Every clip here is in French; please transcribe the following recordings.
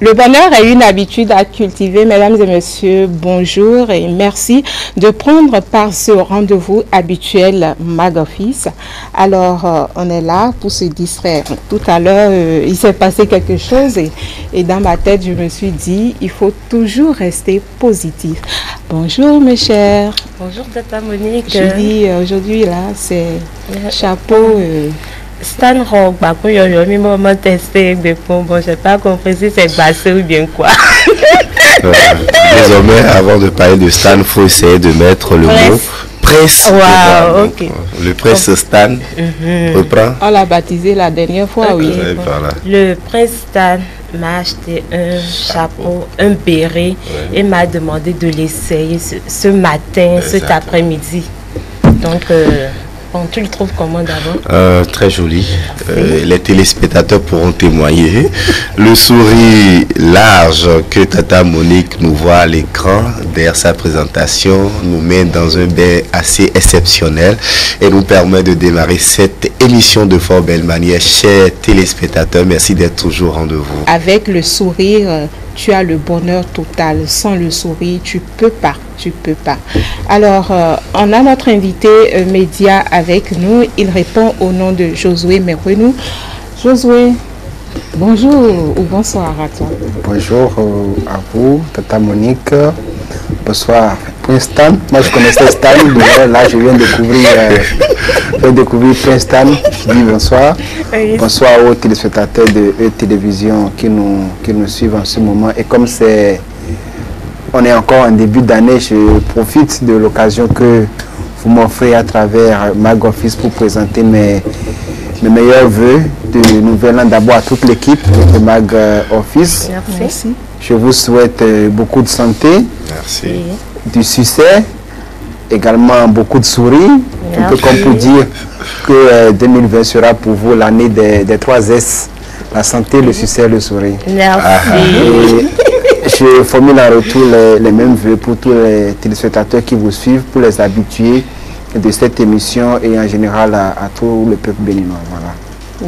Le bonheur est une habitude à cultiver. Mesdames et messieurs, bonjour et merci de prendre part ce rendez-vous habituel Mag Office. Alors, on est là pour se distraire. Tout à l'heure, il s'est passé quelque chose et dans ma tête, je me suis dit, il faut toujours rester positif. Bonjour mes chers. Bonjour Tata Monique. Je dis aujourd'hui là, c'est chapeau... Stan Rock, bon, j'ai pas compris si c'est bassé ou bien quoi. Désormais, avant de parler de Stan, il faut essayer de mettre le mot presse. Wow, ok. Le presse Stan reprend. On l'a baptisé la dernière fois, okay. Oui. Voilà. Le presse Stan m'a acheté un chapeau, un béret et m'a demandé de l'essayer ce matin, cet après-midi. Donc... Bon, tu le trouves comment d'abord? Très joli. Les téléspectateurs pourront témoigner. Le sourire large que Tata Monique nous voit à l'écran derrière sa présentation nous met dans un bain assez exceptionnel et nous permet de démarrer cette émission de fort belle manière. Chers téléspectateurs, merci d'être toujours au rendez-vous. Avec le sourire, tu as le bonheur total. Sans le sourire, tu peux pas. Alors, on a notre invité média avec nous. Il répond au nom de Josué Merouenou. Josué, bonjour ou bonsoir à toi. Bonjour à vous, Tata Monique. Bonsoir. Prince Stan, moi je connaissais Stan, là je viens de découvrir Prince Stan. Je dis bonsoir. Bonsoir aux téléspectateurs de E-Télévision qui nous suivent en ce moment. Et comme on est encore en début d'année, je profite de l'occasion que vous m'offrez à travers Mag Office pour présenter mes meilleurs voeux de nouvel an d'abord à toute l'équipe de Mag Office. Merci. Je vous souhaite beaucoup de santé, merci, du succès, également beaucoup de sourires, un peu comme pour dire que 2020 sera pour vous l'année des 3 S, la santé, le succès, le sourire. Merci. Et je formule en retour les mêmes vœux pour tous les téléspectateurs qui vous suivent, pour les habitués de cette émission et en général à tout le peuple béninois. Voilà.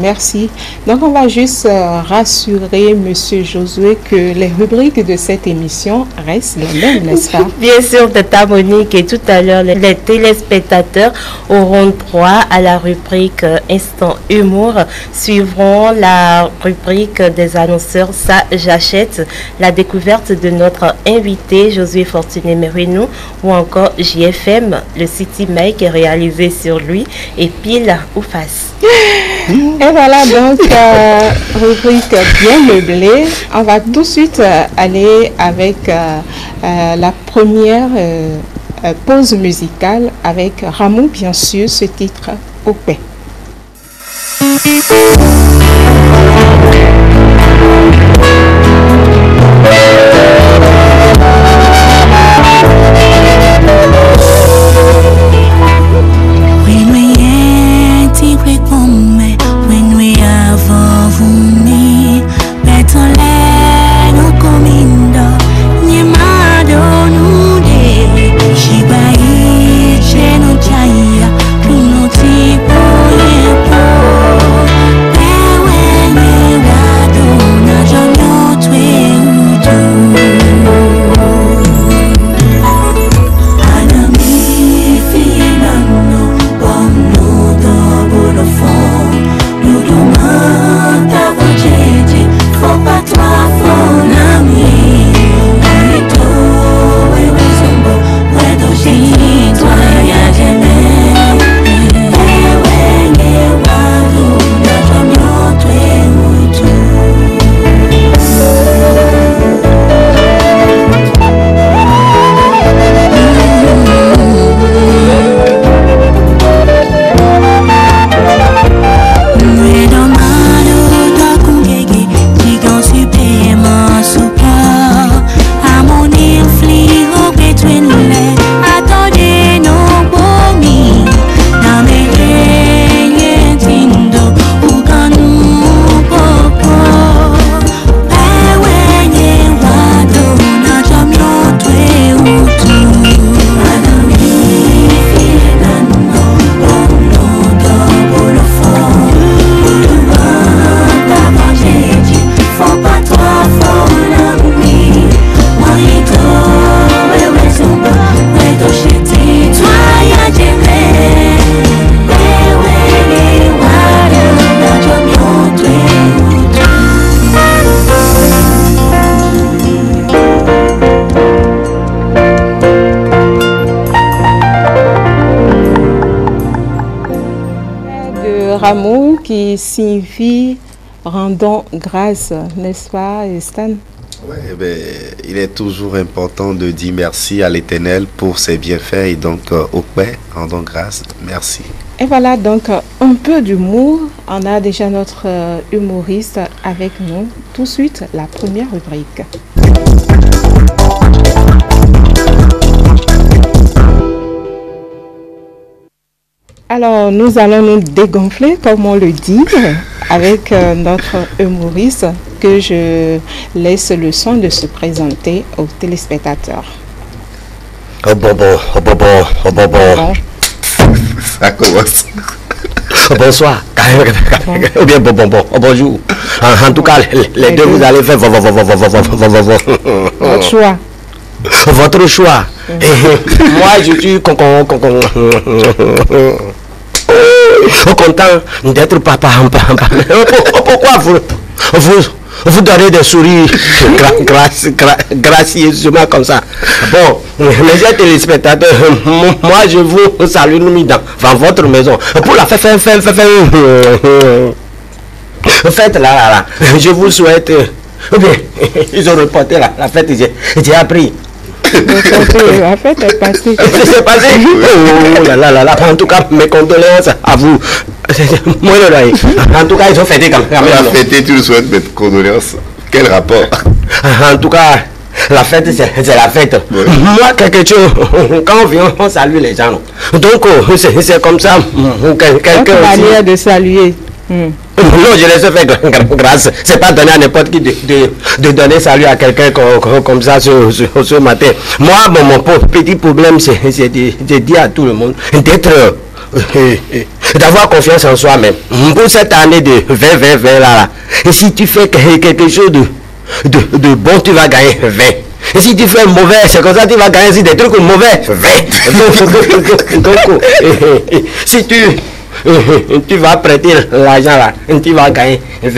Merci. Donc, on va juste rassurer Monsieur Josué que les rubriques de cette émission restent les mêmes, n'est-ce pas? Bien sûr, Tata Monique, et tout à l'heure, les téléspectateurs auront droit à la rubrique Instant Humour, suivront la rubrique des annonceurs Ça j'achète, la découverte de notre invité Josué Fortuné Merouenou ou encore JFM, le City Make réalisé sur lui et Pile ou Face. Et voilà donc, rubrique bien meublée. On va tout de suite aller avec la première pause musicale avec Ramon, bien sûr, ce titre au paix. Shiba Ce rameau qui signifie rendons grâce, n'est-ce pas, Stan? Ouais, il est toujours important de dire merci à l'Éternel pour ses bienfaits et donc au Père, rendons grâce, merci. Et voilà donc un peu d'humour. On a déjà notre humoriste avec nous. Tout de suite, la première rubrique. Alors, nous allons nous dégonfler, comme on le dit, avec notre humoriste que je laisse le soin de se présenter aux téléspectateurs. Oh bonbon. Bon. Ça commence. Bonsoir. Ou bien bonbon. Bonjour. En tout cas, les deux, vous allez faire Votre choix. Votre choix. Moi, je suis content d'être papa. Pourquoi vous donnez des souris gracieusement comme ça? Bon, mes chers téléspectateurs, moi je vous salue nous dans votre maison. Pour la fête là, je vous souhaite. Bien, ils ont reporté la fête, j'ai appris. La fête est passée. C'est passé. Oh là là. En tout cas, mes condoléances à vous. Moi, en tout cas, ils ont fêté quand même. La fête, tu nous souhaites mes condoléances. Quel rapport? En tout cas, la fête, c'est la fête. Ouais. Moi, quelque chose, quand on vient, on salue les gens. Donc, c'est comme ça. Quelqu'un manière de saluer. Non, je laisse faire grâce. C'est pas donner à n'importe qui de donner salut à quelqu'un comme ça ce matin. Moi, mon petit problème, c'est de dire à tout le monde d'être d'avoir confiance en soi-même. Pour cette année de 2020 là, et si tu fais quelque chose de bon, tu vas gagner 20. Et si tu fais mauvais, c'est comme ça tu vas gagner des trucs mauvais 20. Donc, si tu vas prêter l'argent là, tu vas gagner 20.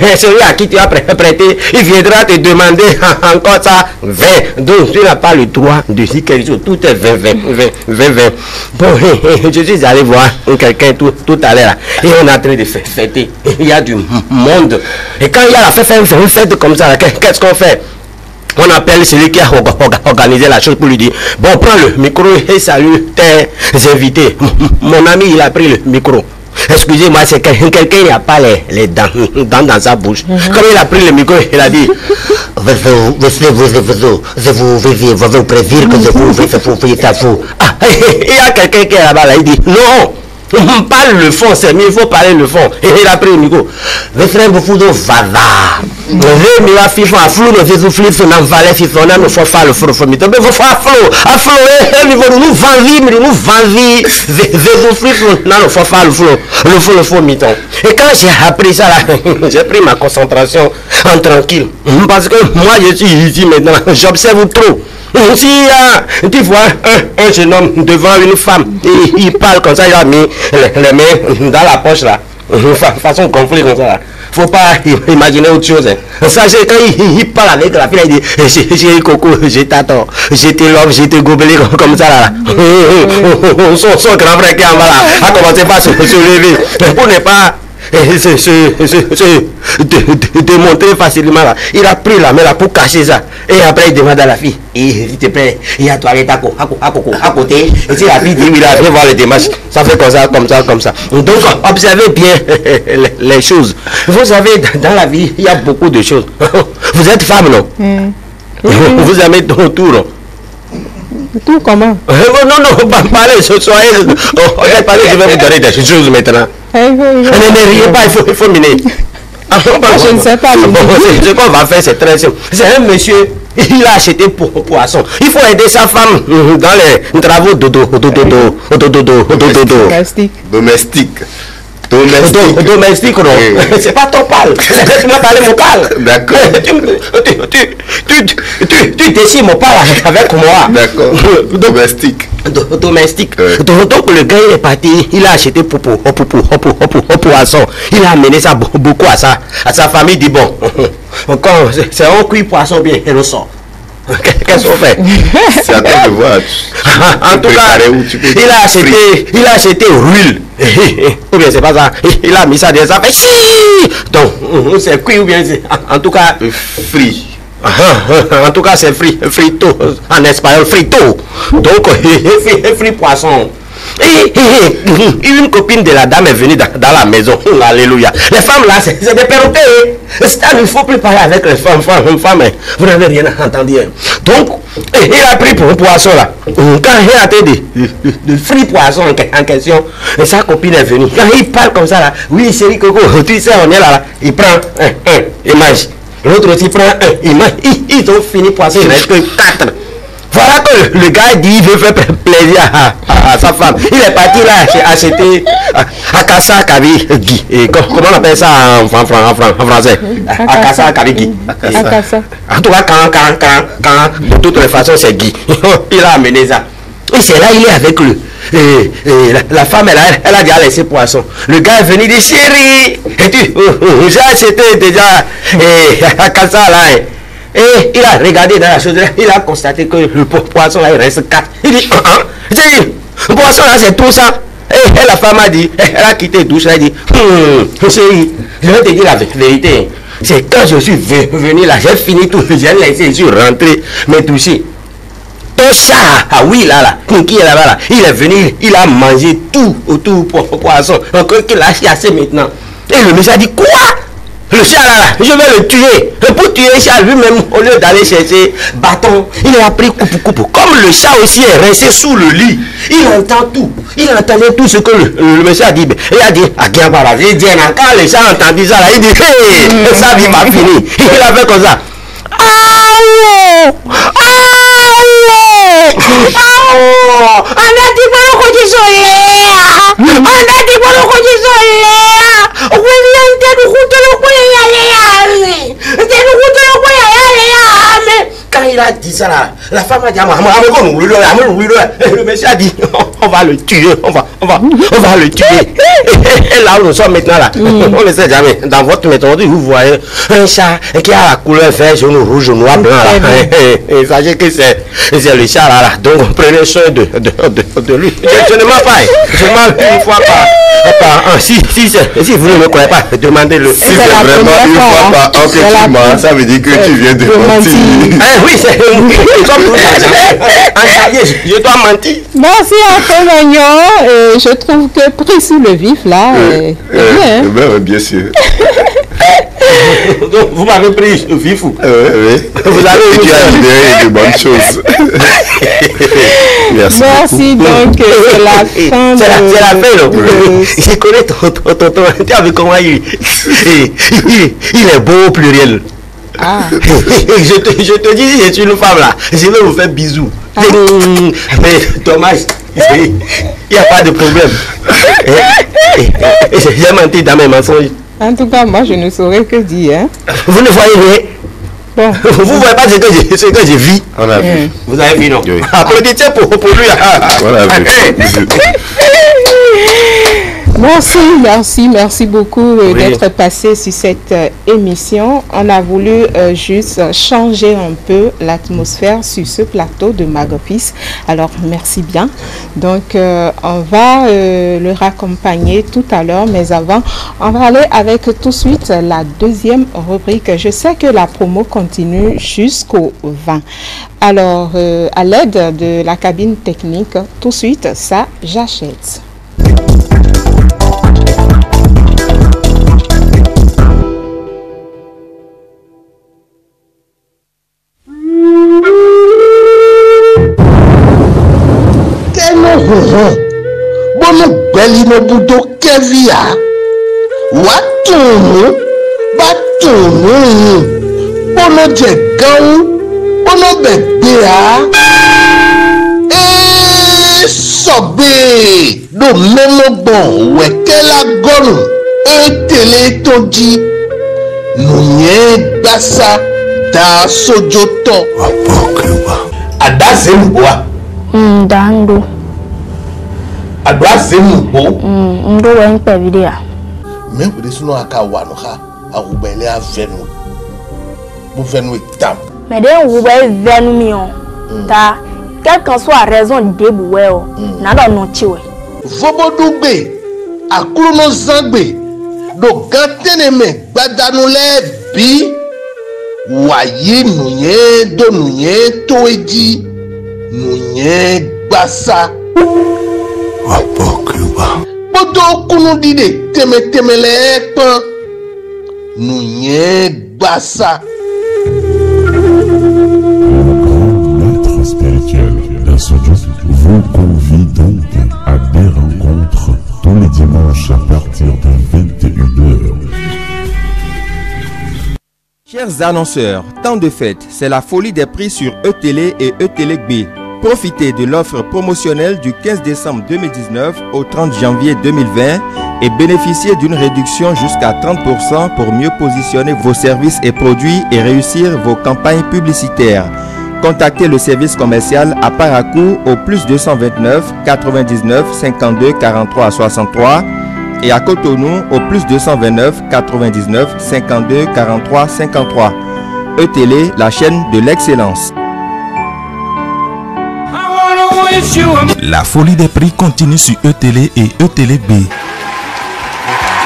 Mais celui à qui tu as prêté, il viendra te demander encore ça 20. Donc tu n'as pas le droit de dire quelque chose. Tout est 20. Bon, je suis allé voir quelqu'un tout à l'heure et on est en train de fêter. Il y a du monde. Et quand il y a la fête comme ça, qu'est-ce qu'on fait? On appelle celui qui a organisé la chose pour lui dire, bon, prends le micro et salue tes invités. Mon ami, il a pris le micro. Excusez-moi, c'est quelqu'un qui n'a pas les dents dans sa bouche. Comme il a pris le micro, il a dit, je vous préviens que je vous fais vous. Ah, il y a quelqu'un qui est là-bas, là, il dit, non. On parle le fond, c'est mieux, il faut parler le fond. Et il a pris le micro. Le frère Boufoudou, vada. Le mira fifon, à flou, le faisou flifon, en valet fifon, on faut faire le flou, mais il faut faire à flou, nous vendir, faisou flifon, non, il faut faire le faux miton. Et quand j'ai appris ça là, j'ai pris ma concentration en tranquille. Parce que moi, je suis ici maintenant, j'observe trop. Si tu vois un jeune homme devant une femme et il parle comme ça, il a mis les mains dans la poche là, façon conflit comme ça là. Faut pas imaginer autre chose. Sachez quand il parle avec la fille, il dit j'ai coco, j'ai tato, j'ai tes lobes, j'ai tes gobelets comme ça là. Son grand frère qui est en bas là a commencé par se lever pour ne pas démontrer facilement là. Il a pris la main là pour cacher ça. Et après il demande à la fille, s'il te plaît, il y a toilette à côté. Et si la fille dit, il a fait voir les démarches, ça fait comme ça. Donc observez bien les choses. Vous savez, dans la vie, il y a beaucoup de choses. Vous êtes femme, non? Vous aimez ton tour. Tout comment? Non, parlez, soyez. Je vais vous donner des choses maintenant. Ne riez pas, il faut miner. Je ne sais pas. Ce qu'on va faire, c'est très simple. C'est un monsieur, il a acheté poisson. Il faut aider sa femme dans les travaux domestique, non. C'est pas ton pal. Tu m'as parlé mon pal. D'accord. Tu décides mon pal avec moi. D'accord. Domestique. Donc le gars il est parti, il a acheté poisson. Il a amené ça beaucoup à sa famille. Il dit bon, c'est un cuit poisson bien, il ressort. Qu'est-ce qu'on fait? C'est à toi de voir. En tout cas, il a acheté Ruil. Ou bien c'est pas ça. Il a mis ça dans ça. Donc, c'est cuit ou bien c'est. En tout cas, Frit. En tout cas, c'est frito. En espagnol, frito. Donc, frit poisson. Et une copine de la dame est venue dans la maison. Alléluia. Les femmes là, c'est des perroquets. Il ne faut plus parler avec les femmes. Vous n'avez rien entendu. Donc, il a pris pour un poisson là. Quand il a été de frit poisson en question, et sa copine est venue. Quand il parle comme ça là, oui, chérie Coco, tu sais, on est là. Il prend il mange. L'autre aussi prend il mange. Ils ont fini poisson, il reste que 4. Voilà que le gars dit il veut faire plaisir à sa femme. Il est parti là acheter Akasa Kabi. Comment on appelle ça en français? Akasa Kabi Guy. En tout cas, quand de toutes les façons, c'est Guy. Il a amené ça. Et c'est là, il est avec lui. La femme, elle a déjà laissé poisson. Le gars est venu dire chérie, j'ai acheté déjà Akasa là. Et il a regardé dans la chose, il a constaté que le poisson là il reste 4. Il dit, le poisson là c'est tout ça. Et la femme a dit, elle a quitté douche, elle a dit, chérie, je vais te dire la vérité. C'est quand je suis venu là, j'ai fini tout, j'ai laissé, je suis rentré, me toucher. Ton chat, oui là, qui est là-bas là, il est venu, il a mangé tout autour pour poisson. Encore qu'il a chassé maintenant. Et le monsieur a dit, quoi? Le chat là, je vais le tuer. Et pour tuer le chat lui-même, au lieu d'aller chercher bâton, il a pris coupe. Comme le chat aussi est resté sous le lit, il entend tout. Il entendait tout ce que le monsieur a dit. Il a dit, il dit, quand le chat a entendu ça là, il dit, hey, sa vie m'a fini. Il a fait comme ça. Quand il a dit ça là, la femme a dit le monsieur a dit on va le tuer, on va le tuer. Et là où nous sommes maintenant là, on ne sait jamais. Dans votre méthode, vous voyez un chat qui a la couleur vert, jaune, rouge, noir, blanc là. Et sachez que c'est le chat là. Donc prenez soin de lui. Je ne mens pas. Je mens une fois par an. Si vous ne me croyez pas, demandez-le. Si c'est vraiment une fois par an que tu mens, ça veut dire que tu viens de mentir. Oui, c'est comme tout ça. Je dois mentir. Merci à Mignon. Je trouve que pris sous le vif là, bien. Bien sûr. Donc, vous m'avez pris au vif ou? Oui. Vous avez tu as libéré de bonnes choses. Merci beaucoup. Donc, c'est la fin. C'est la fin, là. Je connais ton. Tu as vu comment il est beau au pluriel. Ah. Je te dis, si c'est une femme là, je vais vous faire bisous. Mais dommage, il n'y a pas de problème. J'ai menti dans mes mensonges. En tout cas, moi, je ne saurais que dire. Hein. Vous ne voyez rien. Bon. Vous ne voyez pas ce que j'ai vu. On a vu. Vous avez vu, non? Oui. Applaudissez pour lui. On a vu. Merci beaucoup d'être passé sur cette émission. On a voulu juste changer un peu l'atmosphère sur ce plateau de Magofis. Alors, merci bien. Donc, on va le raccompagner tout à l'heure, mais avant, on va aller avec tout de suite la deuxième rubrique. Je sais que la promo continue jusqu'au 20. Alors, à l'aide de la cabine technique, tout de suite, ça, j'achète. Bono belino budo kevia watunu batunu bono jegan bono bebea sobe do memo bon wekela gonu tele toji nunye gbasa da sojoto Adazemboa. Dando. Adazembo. Ndo wen pe video. Me wo de sunu aka wa no ha ahubele avenu. Bo venu tam. Mais dès vous voyez vers nous mions, ta quelle qu'en soit la raison de boué, n'allons non tuer. Vobodougbe, akuluno zangbe, do ganteneme, badanole bi, waye nouye, do nouye, toedi, nouye, basa. Wapokuba. Bodo kunudide, temele ekpan, nouye, basa. Maître spirituel d'Asojo vous convie donc à des rencontres tous les dimanches à partir de 21h. Chers annonceurs, temps de fête, c'est la folie des prix sur E-Télé et E-Télé B. Profitez de l'offre promotionnelle du 15 décembre 2019 au 30 janvier 2020 et bénéficiez d'une réduction jusqu'à 30% pour mieux positionner vos services et produits et réussir vos campagnes publicitaires. Contactez le service commercial à Parakou au plus 229 99 52 43 63 et à Cotonou au plus 229 99 52 43 53. E-Télé, la chaîne de l'excellence. La folie des prix continue sur E-Télé et E-Télé B.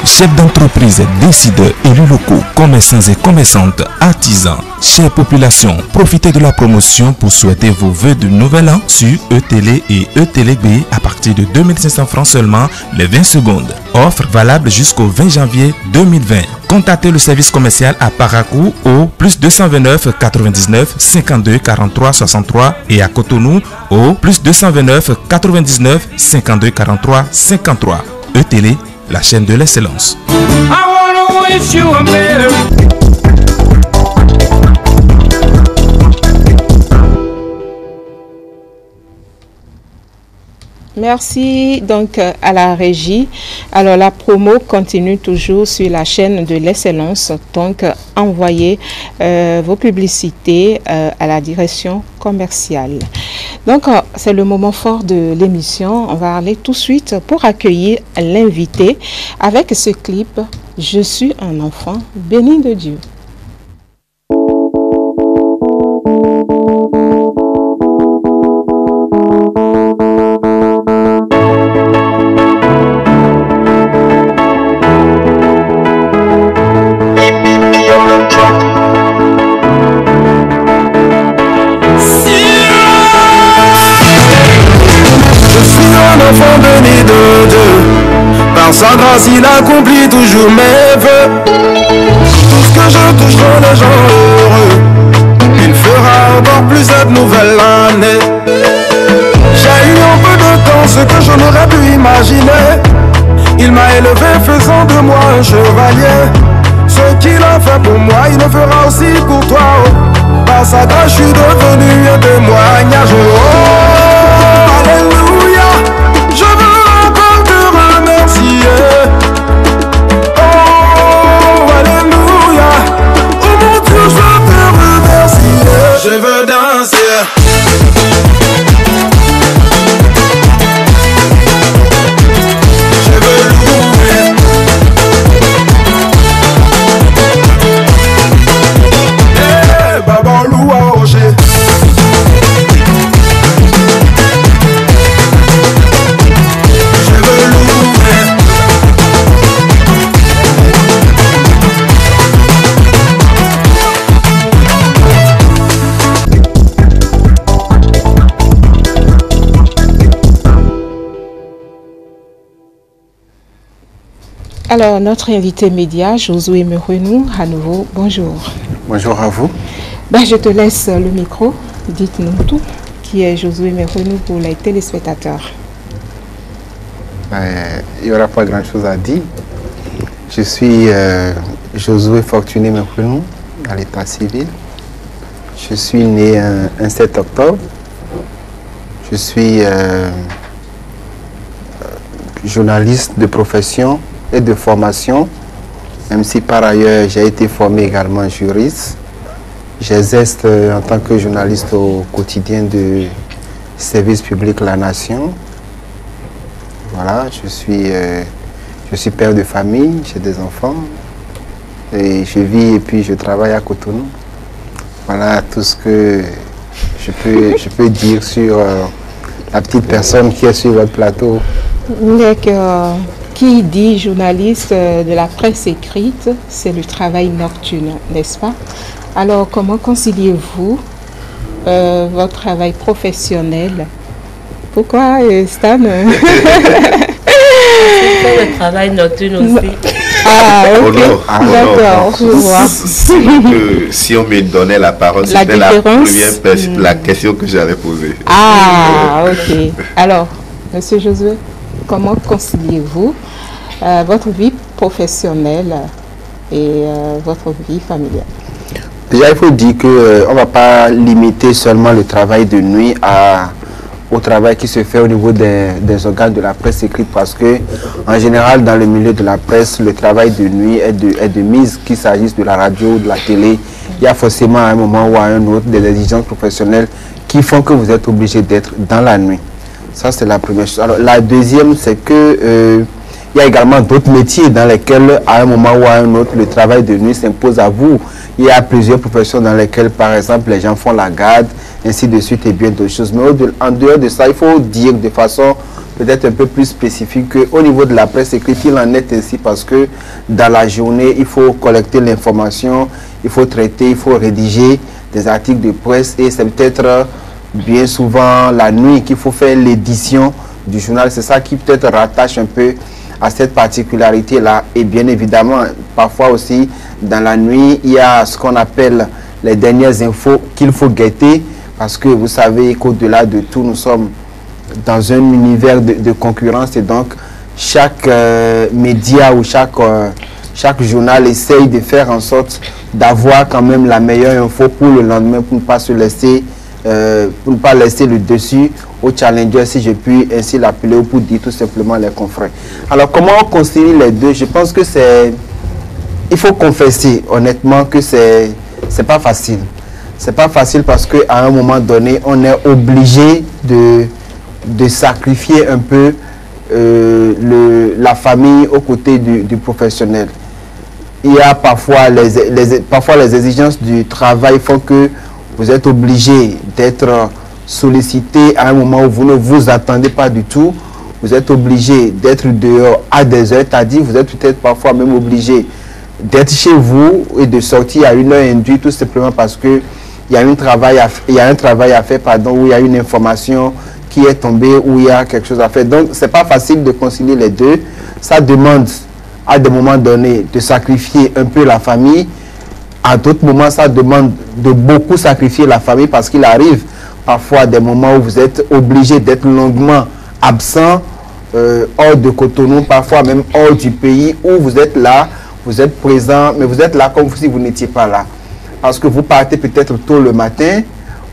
Chefs d'entreprise, décideurs, élus locaux, commerçants et commerçantes, artisans, chère population, profitez de la promotion pour souhaiter vos vœux de nouvel an sur E-Télé et E-Télé B à partir de 2500 francs seulement les 20 secondes. Offre valable jusqu'au 20 janvier 2020. Contactez le service commercial à Parakou au plus 229 99 52 43 63 et à Cotonou au plus 229 99 52 43 53. E-Télé, la chaîne de l'excellence. Merci donc à la régie. Alors la promo continue toujours sur la chaîne de l'excellence. Donc envoyez vos publicités à la direction commerciale. Donc c'est le moment fort de l'émission. On va aller tout de suite pour accueillir l'invité avec ce clip « Je suis un enfant béni de Dieu ». Sa grâce, il accomplit toujours mes vœux. Tout ce que je touche rend les gens heureux. Il fera encore plus cette nouvelle année. J'ai eu en peu de temps ce que je n'aurais pu imaginer. Il m'a élevé faisant de moi un chevalier. Ce qu'il a fait pour moi, il le fera aussi pour toi. Par sa grâce, je suis devenu un témoignage. Oh, alléluia. Je veux encore te remercier. Oh, alléluia. Oh mon Dieu, je veux te remercier. Je veux danser. Je veux louer. Hey, Baba loua Roger. Alors, notre invité média, Josué Merenou, à nouveau, bonjour. Bonjour à vous. Ben, je te laisse le micro. Dites-nous tout. Qui est Josué Merenou pour les téléspectateurs? Il n'y aura pas grand-chose à dire. Je suis Josué Fortuné Merenou, à l'état civil. Je suis né un 7 octobre. Je suis journaliste de profession et de formation, même si par ailleurs j'ai été formé également juriste. J'exerce en tant que journaliste au quotidien de service public La Nation. Voilà, je suis père de famille, j'ai des enfants et je vis et puis je travaille à Cotonou. Voilà tout ce que je peux dire sur la petite personne qui est sur votre plateau. D'accord. Qui dit journaliste de la presse écrite, c'est le travail nocturne, n'est-ce pas? Alors, comment conciliez-vous votre travail professionnel? Pourquoi, Stan? C'est le travail nocturne aussi. Ah, ok. D'accord, je vois. Si on me donnait la parole, c'était la première la question que j'avais posée. Ah, ok. Alors, Monsieur Josué, comment conciliez-vous votre vie professionnelle et votre vie familiale? Déjà, il faut dire qu'on ne va pas limiter seulement le travail de nuit au travail qui se fait au niveau des organes de la presse écrite, parce que en général dans le milieu de la presse, le travail de nuit est de mise, qu'il s'agisse de la radio ou de la télé. Il y a forcément à un moment ou à un autre des exigences professionnelles qui font que vous êtes obligé d'être dans la nuit. Ça, c'est la première chose. Alors la deuxième, c'est que il y a également d'autres métiers dans lesquels à un moment ou à un autre le travail de nuit s'impose à vous. Il y a plusieurs professions dans lesquelles par exemple les gens font la garde, ainsi de suite et bien d'autres choses. Mais en dehors de ça, il faut dire de façon peut-être un peu plus spécifique qu'au niveau de la presse écrite, il en est ainsi parce que dans la journée, il faut collecter l'information, il faut traiter, il faut rédiger des articles de presse et c'est peut-être bien souvent la nuit qu'il faut faire l'édition du journal. C'est ça qui peut-être rattache un peu à cette particularité-là. Et bien évidemment, parfois aussi, dans la nuit, il y a ce qu'on appelle les dernières infos qu'il faut guetter, parce que vous savez qu'au-delà de tout, nous sommes dans un univers de concurrence et donc chaque média ou chaque journal essaye de faire en sorte d'avoir quand même la meilleure info pour le lendemain, pour ne pas se laisser le dessus au challenger, si je puis ainsi l'appeler, ou pour dire tout simplement les confrères. Alors comment on concilier les deux? Je pense que il faut confesser honnêtement que c'est pas facile. C'est pas facile parce qu'à un moment donné, on est obligé de sacrifier un peu la famille aux côtés du professionnel. Il y a parfois les exigences du travail font que vous êtes obligé d'être sollicité à un moment où vous ne vous attendez pas du tout. Vous êtes obligé d'être dehors à des heures, c'est-à-dire vous êtes peut-être parfois même obligé d'être chez vous et de sortir à une heure induite tout simplement parce que il y a un travail à faire, où il y a une information qui est tombée, où il y a quelque chose à faire. Donc, c'est pas facile de concilier les deux. Ça demande, à des moments donnés, de sacrifier un peu la famille. À d'autres moments, ça demande de beaucoup sacrifier la famille parce qu'il arrive parfois des moments où vous êtes obligé d'être longuement absent, hors de Cotonou, parfois même hors du pays, où vous êtes là, vous êtes présent, mais vous êtes là comme si vous n'étiez pas là. Parce que vous partez peut-être tôt le matin,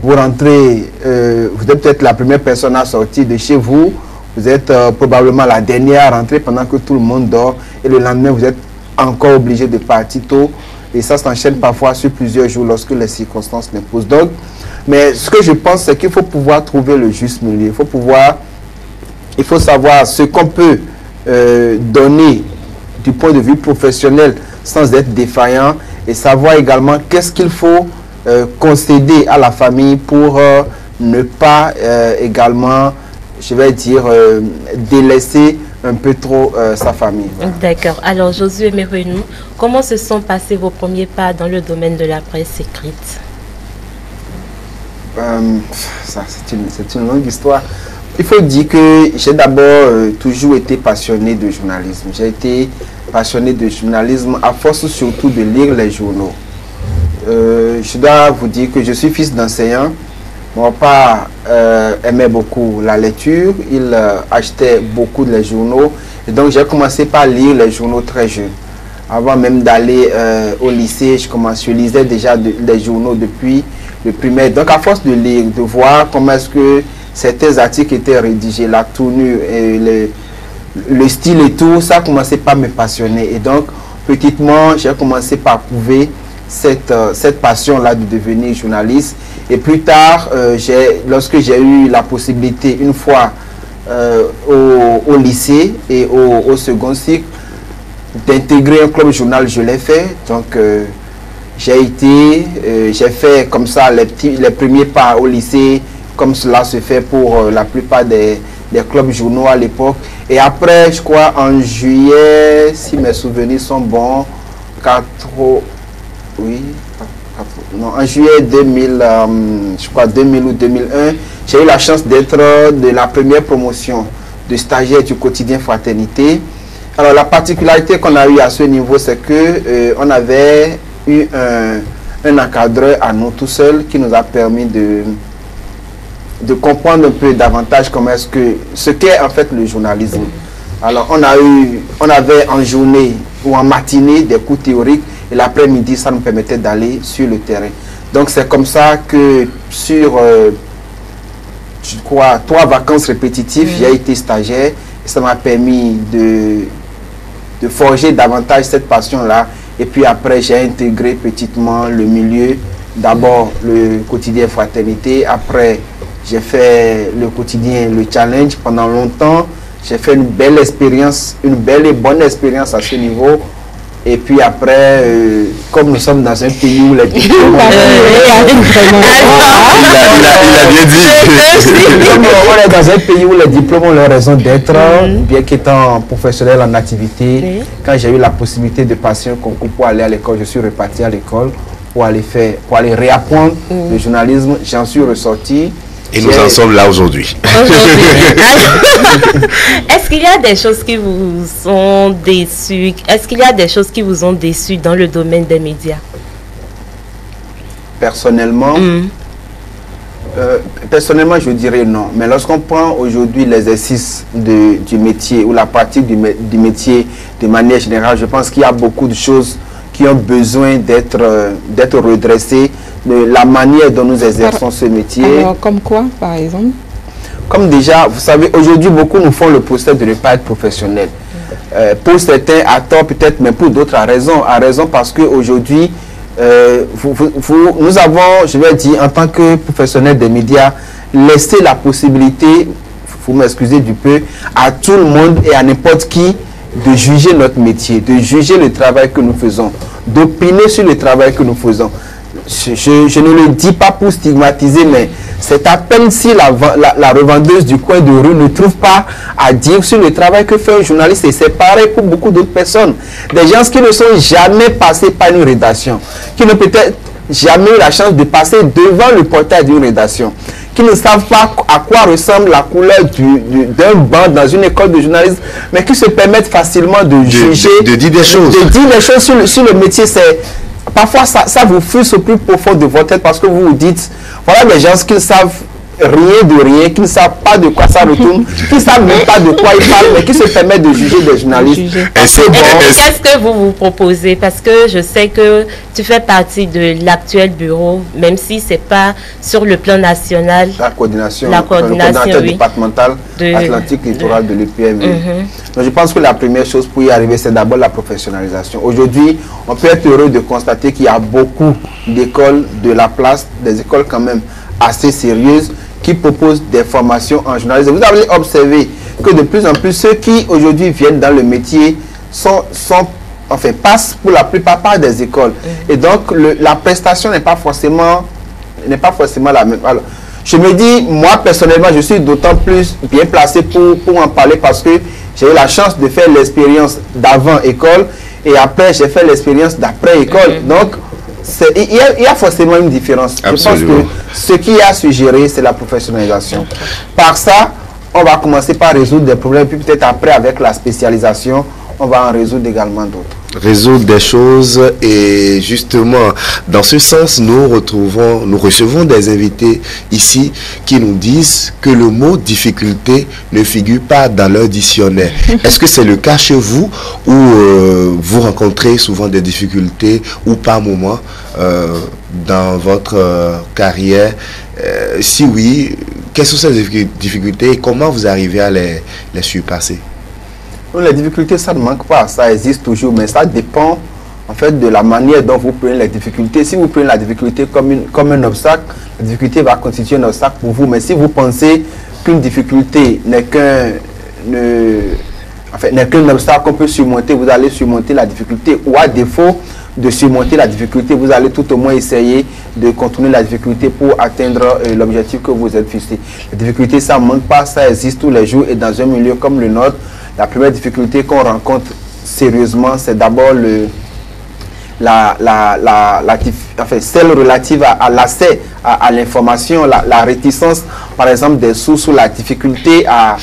vous rentrez, vous êtes peut-être la première personne à sortir de chez vous, vous êtes probablement la dernière à rentrer pendant que tout le monde dort, et le lendemain vous êtes encore obligé de partir tôt, et ça s'enchaîne parfois sur plusieurs jours lorsque les circonstances l'imposent. Donc, mais ce que je pense, c'est qu'il faut pouvoir trouver le juste milieu, il faut savoir ce qu'on peut donner du point de vue professionnel sans être défaillant, et savoir également qu'est-ce qu'il faut concéder à la famille pour ne pas également, je vais dire, délaisser un peu trop sa famille. Voilà. D'accord. Alors, Josué Merenou, comment se sont passés vos premiers pas dans le domaine de la presse écrite? C'est une longue histoire. Il faut dire que j'ai d'abord toujours été passionné de journalisme. J'ai été passionné de journalisme à force surtout de lire les journaux. Je dois vous dire que je suis fils d'enseignant. Mon papa aimait beaucoup la lecture. Il achetait beaucoup de journaux. Et donc j'ai commencé par lire les journaux très jeune. Avant même d'aller au lycée, je lisais déjà les journaux depuis le primaire. Donc à force de lire, de voir comment est-ce que certains articles étaient rédigés, la tournure et le style et tout, ça a commencé par me passionner. Et donc, petitement, j'ai commencé par prouver cette passion-là de devenir journaliste. Et plus tard, lorsque j'ai eu la possibilité, une fois au lycée et au second cycle, d'intégrer un club journal, je l'ai fait. Donc, j'ai fait comme ça les premiers pas au lycée, comme cela se fait pour la plupart des clubs journaux à l'époque. Et après, je crois, en juillet, si mes souvenirs sont bons, en juillet 2000, je crois 2000 ou 2001, j'ai eu la chance d'être de la première promotion de stagiaire du quotidien Fraternité. Alors la particularité qu'on a eu à ce niveau, c'est que on avait eu un encadreur à nous tout seul qui nous a permis de comprendre un peu davantage comment est-ce que ce qu'est en fait le journalisme. Alors on avait en journée ou en matinée des cours théoriques et l'après-midi ça nous permettait d'aller sur le terrain. Donc c'est comme ça que sur je crois 3 vacances répétitives, j'ai été stagiaire et ça m'a permis de forger davantage cette passion-là. Et puis après, j'ai intégré petitement le milieu. D'abord, le quotidien Fraternité. Après, j'ai fait le quotidien Le Challenge pendant longtemps. J'ai fait une belle expérience, une belle et bonne expérience à ce niveau. Et puis après, comme nous sommes dans un pays où les diplômes... On est dans un pays où les diplômes ont leur raison d'être, bien qu'étant professionnel en activité. Quand j'ai eu la possibilité de passer un concours pour aller à l'école, je suis reparti à l'école pour aller réapprendre le journalisme. J'en suis ressorti. Et nous en sommes là aujourd'hui. Est-ce qu'il y a des choses qui vous ont déçu? Est-ce qu'il y a des choses qui vous ont déçu dans le domaine des médias? Personnellement, personnellement, je dirais non. Mais lorsqu'on prend aujourd'hui l'exercice du métier ou la pratique du métier de manière générale, je pense qu'il y a beaucoup de choses qui ont besoin d'être redressées, de la manière dont nous exerçons ce métier. Alors, comme quoi, par exemple? Comme déjà, vous savez, aujourd'hui, beaucoup nous font le procès de ne pas être professionnel. Pour certains, à tort peut-être, mais pour d'autres, à raison. À raison parce qu'aujourd'hui, nous avons, je vais dire, en tant que professionnels des médias, laissé la possibilité, vous m'excusez du peu, à tout le monde et à n'importe qui de juger notre métier, de juger le travail que nous faisons, d'opiner sur le travail que nous faisons. Je ne le dis pas pour stigmatiser, mais c'est à peine si la revendeuse du coin de rue ne trouve pas à dire sur le travail que fait un journaliste. Et c'est pareil pour beaucoup d'autres personnes. Des gens qui ne sont jamais passés par une rédaction, qui n'ont peut-être jamais eu la chance de passer devant le portail d'une rédaction, qui ne savent pas à quoi ressemble la couleur d'un banc dans une école de journalisme, mais qui se permettent facilement de juger, de dire des choses. De dire des choses sur le métier. Parfois, ça vous frustre au plus profond de votre tête parce que vous vous dites, voilà des gens qui ne savent rien de rien, qui ne savent pas de quoi ça retourne, qui ne savent même pas de quoi ils parlent, mais qui se permettent de juger des journalistes. Qu'est-ce que vous proposez? Parce que je sais que tu fais partie de l'actuel bureau, même si ce n'est pas sur le plan national. La coordination le coordinateur départemental Atlantique littoral de l'EPM. Donc je pense que la première chose pour y arriver, c'est d'abord la professionnalisation. Aujourd'hui, on peut être heureux de constater qu'il y a beaucoup d'écoles de la place, des écoles quand même assez sérieuses, qui proposent des formations en journalisme. Vous avez observé que de plus en plus, ceux qui aujourd'hui viennent dans le métier passent pour la plupart par des écoles. Et donc, la prestation n'est pas forcément la même. Alors, je me dis, moi personnellement, je suis d'autant plus bien placé pour en parler parce que j'ai eu la chance de faire l'expérience d'avant-école et après, j'ai fait l'expérience d'après-école. Donc, il y a forcément une différence. Absolument. Je pense que ce qui a suggéré, c'est la professionnalisation. Par ça, on va commencer par résoudre des problèmes, puis peut-être après, avec la spécialisation, on va en résoudre également d'autres. Résoudre des choses, et justement dans ce sens nous recevons des invités ici qui nous disent que le mot difficulté ne figure pas dans leur dictionnaire. Est-ce que c'est le cas chez vous où vous rencontrez souvent des difficultés ou par moment dans votre carrière? Si oui, quelles sont ces difficultés et comment vous arrivez à les surpasser? Les difficultés, ça ne manque pas, ça existe toujours, mais ça dépend en fait de la manière dont vous prenez les difficultés. Si vous prenez la difficulté comme un obstacle, la difficulté va constituer un obstacle pour vous. Mais si vous pensez qu'une difficulté n'est qu'un obstacle qu'on peut surmonter, vous allez surmonter la difficulté. Ou à défaut, de surmonter la difficulté, vous allez tout au moins essayer de contourner la difficulté pour atteindre l'objectif que vous êtes fixé. La difficulté, ça ne manque pas, ça existe tous les jours et dans un milieu comme le nôtre, la première difficulté qu'on rencontre sérieusement, c'est d'abord celle relative à l'accès à l'information, la réticence, par exemple, des sources ou la difficulté à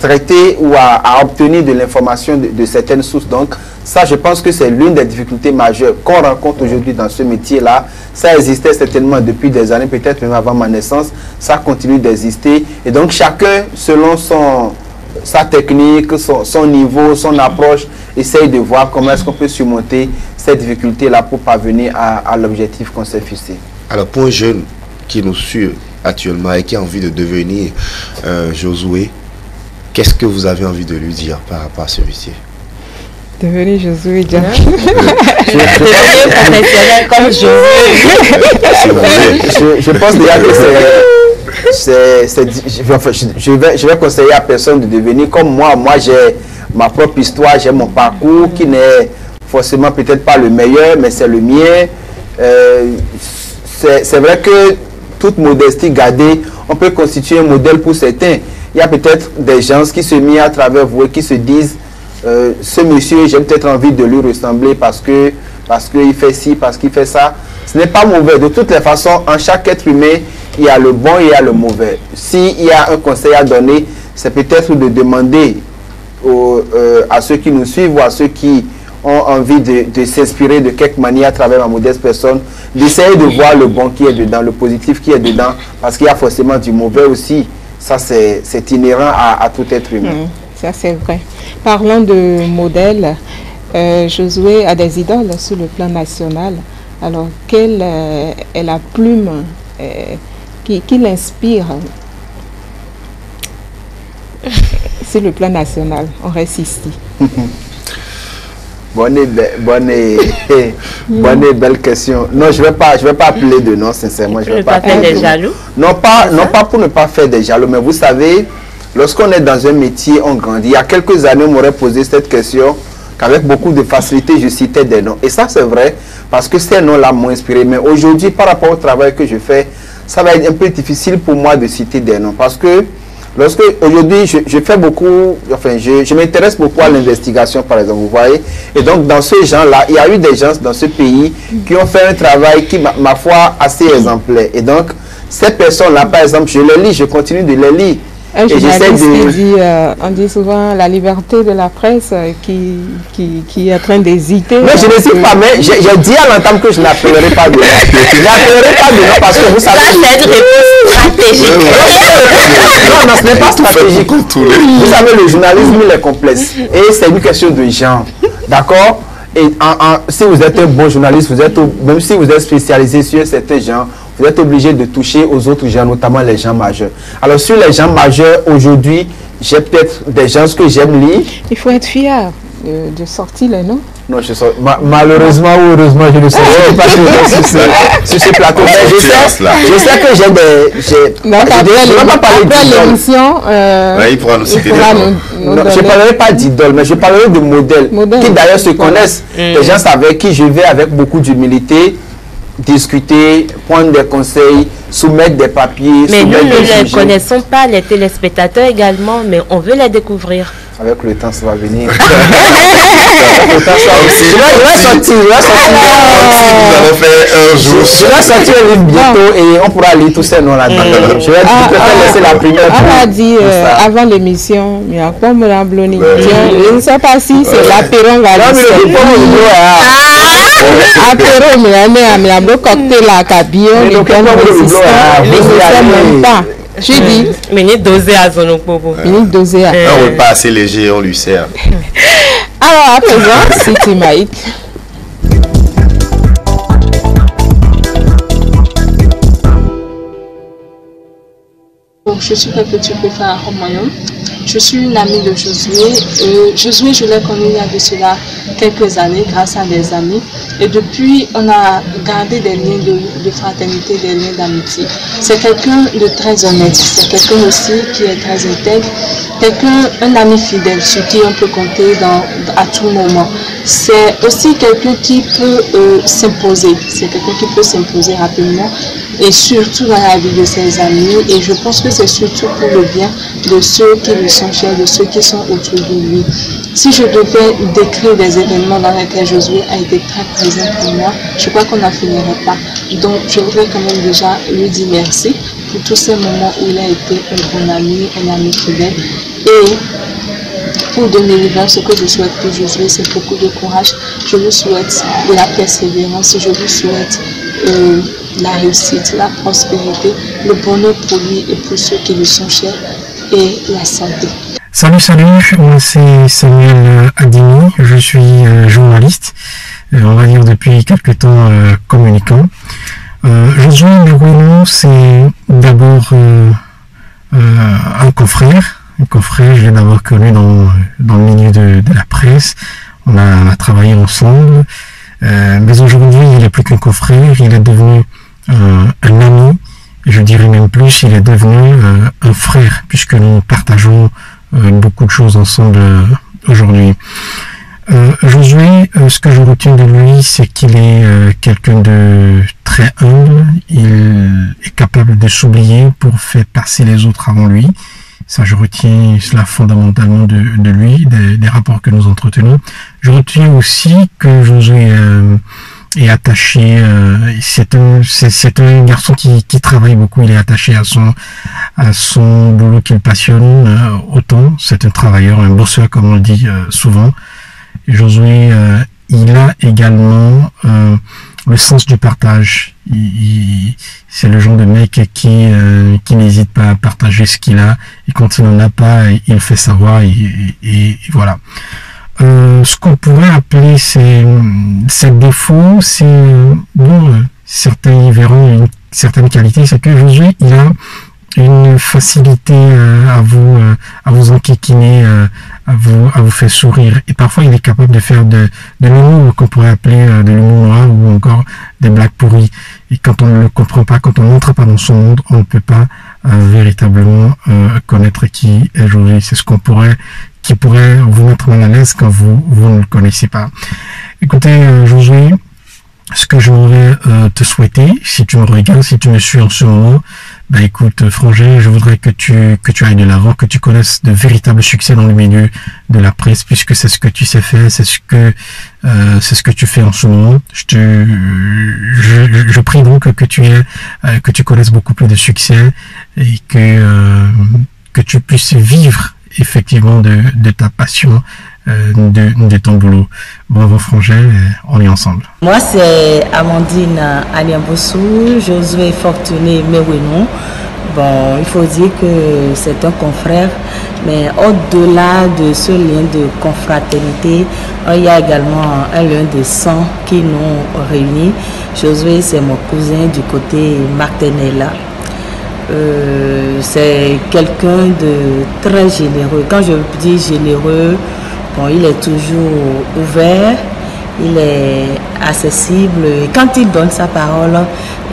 traiter ou à obtenir de l'information de certaines sources. Donc, ça, je pense que c'est l'une des difficultés majeures qu'on rencontre aujourd'hui dans ce métier-là. Ça existait certainement depuis des années, peut-être même avant ma naissance. Ça continue d'exister. Et donc, chacun, selon sa technique, son niveau, son approche, essaye de voir comment est-ce qu'on peut surmonter cette difficulté-là pour parvenir à l'objectif qu'on s'est fixé. Alors, pour un jeune qui nous suit actuellement et qui a envie de devenir Josué, qu'est-ce que vous avez envie de lui dire par rapport à ce métier? Devenir Josué, déjà. Devenir professionnel comme Josué. Je pense déjà que je vais conseiller à personne de devenir comme moi. Moi, j'ai ma propre histoire, j'ai mon parcours qui n'est forcément peut-être pas le meilleur, mais c'est le mien. C'est vrai que toute modestie gardée, on peut constituer un modèle pour certains. Il y a peut-être des gens qui se mirent à travers vous et qui se disent ce monsieur, j'ai peut-être envie de lui ressembler parce qu'il fait ci, parce qu'il fait ça. Ce n'est pas mauvais. De toutes les façons, en chaque être humain, il y a le bon et il y a le mauvais. S'il y a un conseil à donner, c'est peut-être de demander à ceux qui nous suivent ou à ceux qui ont envie de s'inspirer de quelque manière à travers ma modeste personne, d'essayer de voir le bon qui est dedans, le positif qui est dedans, parce qu'il y a forcément du mauvais aussi. Ça, c'est inhérent à tout être humain. Ça, c'est vrai. Parlons de modèle. Josué a des idoles sur le plan national. Alors, quelle est la plume qui l'inspire sur le plan national? On reste ici. Bonne et belle question. Non, je vais pas appeler de nom, sincèrement. Je vais pas faire des jaloux. Non pas pour ne pas faire des jaloux, mais vous savez, lorsqu'on est dans un métier, on grandit. Il y a quelques années, on m'aurait posé cette question, qu'avec beaucoup de facilité, je citais des noms. Et ça, c'est vrai, parce que ces noms-là m'ont inspiré. Mais aujourd'hui, par rapport au travail que je fais, ça va être un peu difficile pour moi de citer des noms. Parce que lorsque aujourd'hui, je fais beaucoup, enfin, je m'intéresse beaucoup à l'investigation, par exemple, vous voyez. Et donc, dans ce genre-là, il y a eu des gens dans ce pays qui ont fait un travail qui, ma foi, assez exemplaire. Et donc, ces personnes-là, par exemple, je les lis, je continue de les lire. Un journaliste qui dit, on dit souvent la liberté de la presse qui est en train d'hésiter. Mais je ne sais pas, mais j'ai dit à l'entame que je n'appellerai pas de nom. Je n'appellerai pas de nom parce que vous savez... Ça, c'est une réponse stratégique. Non, ce n'est pas stratégique. Vous savez, le journalisme, il est complexe. Et c'est une question de genre. D'accord? Et si vous êtes un bon journaliste, même si vous êtes spécialisé sur certains genres, vous êtes obligé de toucher aux autres gens, notamment les gens majeurs. Alors, sur les gens majeurs, aujourd'hui, j'ai peut-être des gens que j'aime lire. Il faut être fier de sortir les noms. Non, malheureusement ou heureusement, je ne sais pas sur ce plateau. Mais je sais que j'ai des... Après l'émission, il pourra nous citer je ne parlerai pas d'idole, mais je parlerai de modèles qui d'ailleurs se connaissent. Des gens avec qui je vais avec beaucoup d'humilité discuter, prendre des conseils, soumettre des papiers. Mais nous ne les connaissons pas, les téléspectateurs également, mais on veut les découvrir. Avec le temps, ça va venir. Je vais sortir un livre bientôt et on pourra lire tous ces noms-là. Je vais laisser la première. On a dit avant l'émission, mais encore me l'a blonné. Je ne sais pas si c'est l'apéro va dire. Apéro, mais un beau cocktail à cabine, les bonnes résistances, mais je ne sais même pas. Je dis. Minute dosée à Zono Popo. Minute dosée à. On n'est pas assez léger, on lui sert. Alors, à présent, c'est Mike. Donc je suis Pepe Tupefa Romayom. Je suis une amie de Josué. Josué, je l'ai connu il y a de cela quelques années grâce à des amis. Et depuis, on a gardé des liens de fraternité, des liens d'amitié. C'est quelqu'un de très honnête. C'est quelqu'un aussi qui est très intègre. Un ami fidèle sur qui on peut compter à tout moment. C'est aussi quelqu'un qui peut s'imposer. C'est quelqu'un qui peut s'imposer rapidement et surtout dans la vie de ses amis. Et je pense que c'est surtout pour le bien de ceux qui lui sont chers, de ceux qui sont autour de lui. Si je devais décrire des événements dans lesquels Josué a été très présent pour moi, je crois qu'on n'en finirait pas. Donc je voudrais quand même déjà lui dire merci pour tous ces moments où il a été un bon ami, un ami fidèle. Et pour 2020, ce que je souhaite pour Josué, c'est beaucoup de courage. Je lui souhaite de la persévérance, je lui souhaite la réussite, la prospérité, le bonheur pour lui et pour ceux qui lui sont chers et la santé. Salut, moi c'est Samuel Adimi, je suis journaliste, on va dire depuis quelque temps communicant. Josué Nguénou, c'est d'abord un confrère, je l'ai d'abord connu dans le milieu de la presse, on a travaillé ensemble, mais aujourd'hui il n'est plus qu'un confrère, il est devenu un ami, je dirais même plus, il est devenu un frère, puisque nous partageons beaucoup de choses ensemble aujourd'hui. Josué, ce que je retiens de lui, c'est qu'il est quelqu'un de très humble, il est capable de s'oublier pour faire passer les autres avant lui. Ça, je retiens cela fondamentalement de lui, des rapports que nous entretenons. Je retiens aussi que Josué est attaché, c'est un garçon qui travaille beaucoup, il est attaché à son boulot qu'il passionne autant. C'est un travailleur, un bosseur comme on le dit souvent. Josué, il a également le sens du partage. C'est le genre de mec qui n'hésite pas à partager ce qu'il a, et quand il n'en a pas, il fait savoir, et voilà. Ce qu'on pourrait appeler ses défauts, c'est certains y verront une certaine qualité, c'est que Josué, il a une facilité à vous enquiquiner, à vous faire sourire, et parfois il est capable de faire de l'humour qu'on pourrait appeler de l'humour noir, ou encore des blagues pourries, et quand on ne le comprend pas, quand on n'entre pas dans son monde, on ne peut pas véritablement connaître qui est Josué. C'est ce qui pourrait vous mettre mal à l'aise quand vous ne le connaissez pas. Écoutez, Josué, ce que j'aimerais te souhaiter, si tu me regardes, si tu me suis en ce moment, bah écoute, Frangin, je voudrais que tu ailles de l'avant, que tu connaisses de véritables succès dans le milieu de la presse, puisque c'est ce que tu sais faire, c'est ce que tu fais en ce moment. Je prie donc que tu connaisses beaucoup plus de succès, et que tu puisses vivre effectivement de ta passion, de ton boulot. Bravo Frangin, on est ensemble. Moi c'est Amandine Aliambossou, Josué Fortuné Mewénon. Bon, il faut dire que c'est un confrère, mais au-delà de ce lien de confraternité, il y a également un lien de sang qui nous réunit. Josué, c'est mon cousin du côté Martinella. C'est quelqu'un de très généreux. Quand je dis généreux, bon, il est toujours ouvert, il est accessible. Quand il donne sa parole,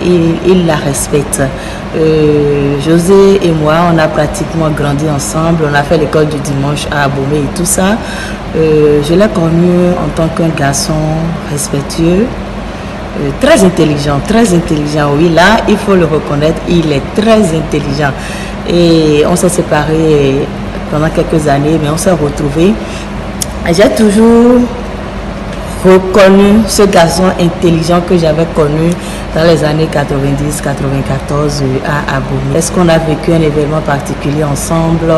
il la respecte. José et moi, on a pratiquement grandi ensemble. On a fait l'école du dimanche à Abomey et tout ça. Je l'ai connu en tant qu'un garçon respectueux. Très intelligent, oui, là, il faut le reconnaître, il est très intelligent. Et on s'est séparés pendant quelques années, mais on s'est retrouvés. J'ai toujours reconnu ce garçon intelligent que j'avais connu dans les années 90-94 à Abomey. Est-ce qu'on a vécu un événement particulier ensemble?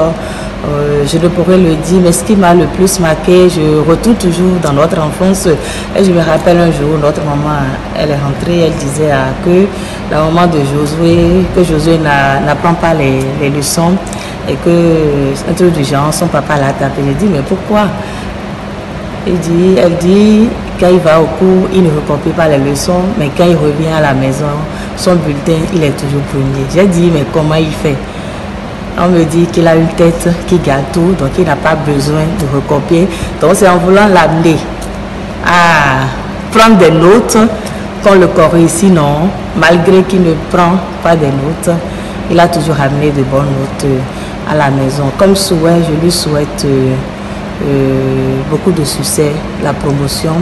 Je ne pourrais le dire, mais ce qui m'a le plus marqué, je retourne toujours dans notre enfance, et je me rappelle un jour, notre maman, elle est rentrée, elle disait que la maman de Josué, que Josué n'apprend pas les leçons, et que un truc du genre, son papa l'a tapé. Je dis, mais pourquoi? Elle dit, quand il va au cours, il ne recopie pas les leçons, mais quand il revient à la maison, son bulletin, il est toujours premier. J'ai dit, mais comment il fait? On me dit qu'il a une tête qui garde tout, donc il n'a pas besoin de recopier. Donc c'est en voulant l'amener à prendre des notes qu'on le corrige. Sinon, malgré qu'il ne prend pas des notes, il a toujours amené de bonnes notes à la maison. Comme souhait, je lui souhaite beaucoup de succès, la promotion,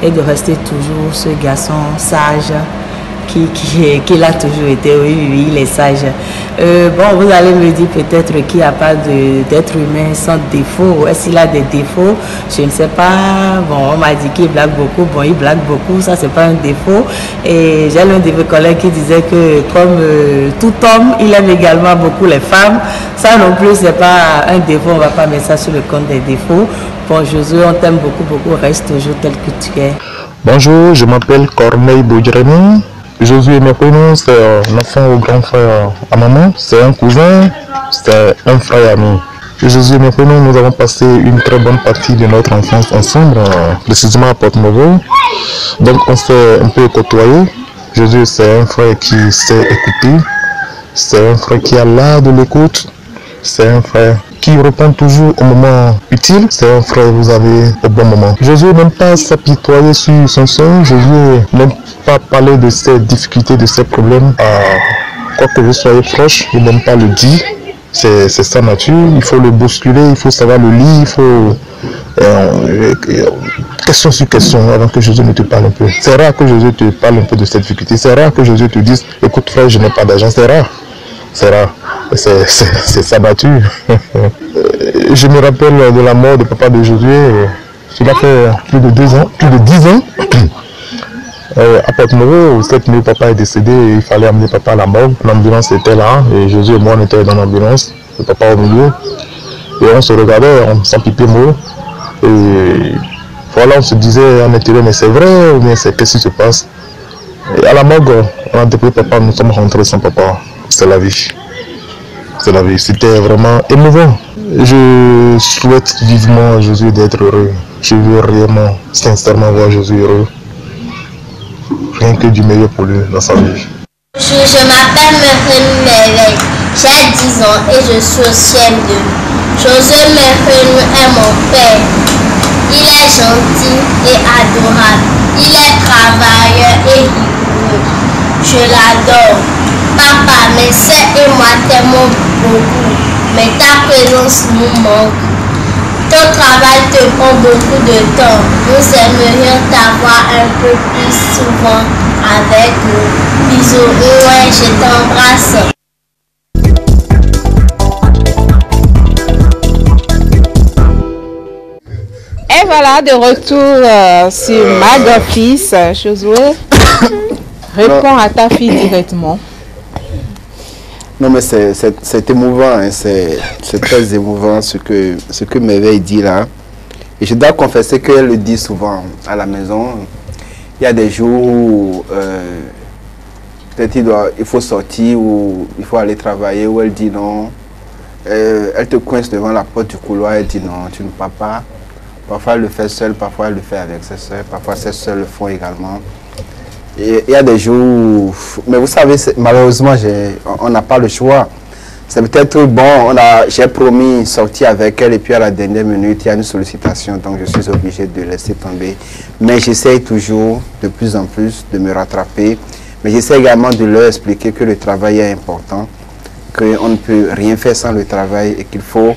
et de rester toujours ce garçon sage qu'il a toujours été. Oui, il est sage. Bon, vous allez me dire peut-être qu'il n'y a pas d'être humain sans défaut. Est-ce qu'il a des défauts? Je ne sais pas. Bon, on m'a dit qu'il blague beaucoup. Bon, il blague beaucoup, ça c'est pas un défaut. Et j'ai l'un de mes collègues qui disait que comme tout homme, il aime également beaucoup les femmes. Ça non plus, c'est pas un défaut. On ne va pas mettre ça sur le compte des défauts. Bon, Josué, on t'aime beaucoup, beaucoup. Reste toujours tel que tu es. Bonjour, je m'appelle Corneille Boudremi. Josué Mekono, c'est un enfant au grand frère à maman, c'est un cousin, c'est un frère ami. Josué Mekono, nous avons passé une très bonne partie de notre enfance ensemble, précisément à Porte-Novo. Donc on s'est un peu côtoyé. Josué, c'est un frère qui sait écouter, c'est un frère qui a l'art de l'écoute, c'est un frère qui répond toujours au moment utile. C'est un frère, vous avez au bon moment. Josué n'aime pas s'apitoyer sur son sort. Josué n'aime pas parler de ses difficultés, de ses problèmes. Quoi que vous soyez proche, il n'aime pas le dire. C'est sa nature. Il faut le bousculer, il faut savoir le lire, il faut... question sur question avant que Josué ne te parle un peu. C'est rare que Josué te parle un peu de cette difficulté. C'est rare que Josué te dise, écoute frère, je n'ai pas d'argent. C'est rare. C'est rare. C'est sa nature. Je me rappelle de la mort de papa de Josué. Cela fait plus de 10 ans. À Porte-Novo, cette nuit, papa est décédé. Il fallait amener papa à la mort. L'ambulance était là. Et Josué et moi, on était dans l'ambulance. Le papa au milieu. Et on se regardait, sans piper mot. Et voilà, on se disait en intérieur, mais c'est vrai ou bien qu'est-ce qui se passe? Et à la morgue, on a dépouillé papa. Nous sommes rentrés sans papa. C'est la vie. C'est la vie. C'était vraiment émouvant. Je souhaite vivement à Josué d'être heureux. Je veux réellement, sincèrement voir Josué heureux. Rien que du meilleur pour lui dans sa vie. Je m'appelle Merveille. J'ai 10 ans et je suis au ciel de lui. Josué Merveille est mon père. Il est gentil et adorable. Il est travailleur et rigoureux. Je l'adore. Papa, mes sœurs et moi t'aimons beaucoup, mais ta présence nous manque. Ton travail te prend beaucoup de temps. Nous aimerions t'avoir un peu plus souvent avec nous. Bisous, ouais, je t'embrasse. Et voilà, de retour sur Mag Office. Josué, réponds à ta fille directement. Non, mais c'est émouvant, hein. C'est très émouvant ce que Merveille dit là. Et je dois confesser qu'elle le dit souvent à la maison. Il y a des jours où peut-être il faut sortir ou il faut aller travailler, où elle dit non. Elle te coince devant la porte du couloir, elle dit non, tu ne pars pas. Parfois elle le fait seule, parfois elle le fait avec ses soeurs, parfois ses soeurs le font également. Il y a des jours où, mais vous savez, malheureusement, on n'a pas le choix. C'est peut-être bon, j'ai promis sortir avec elle et puis à la dernière minute, il y a une sollicitation, donc je suis obligé de laisser tomber. Mais j'essaie toujours de plus en plus de me rattraper. Mais j'essaie également de leur expliquer que le travail est important, qu'on ne peut rien faire sans le travail et qu'il faut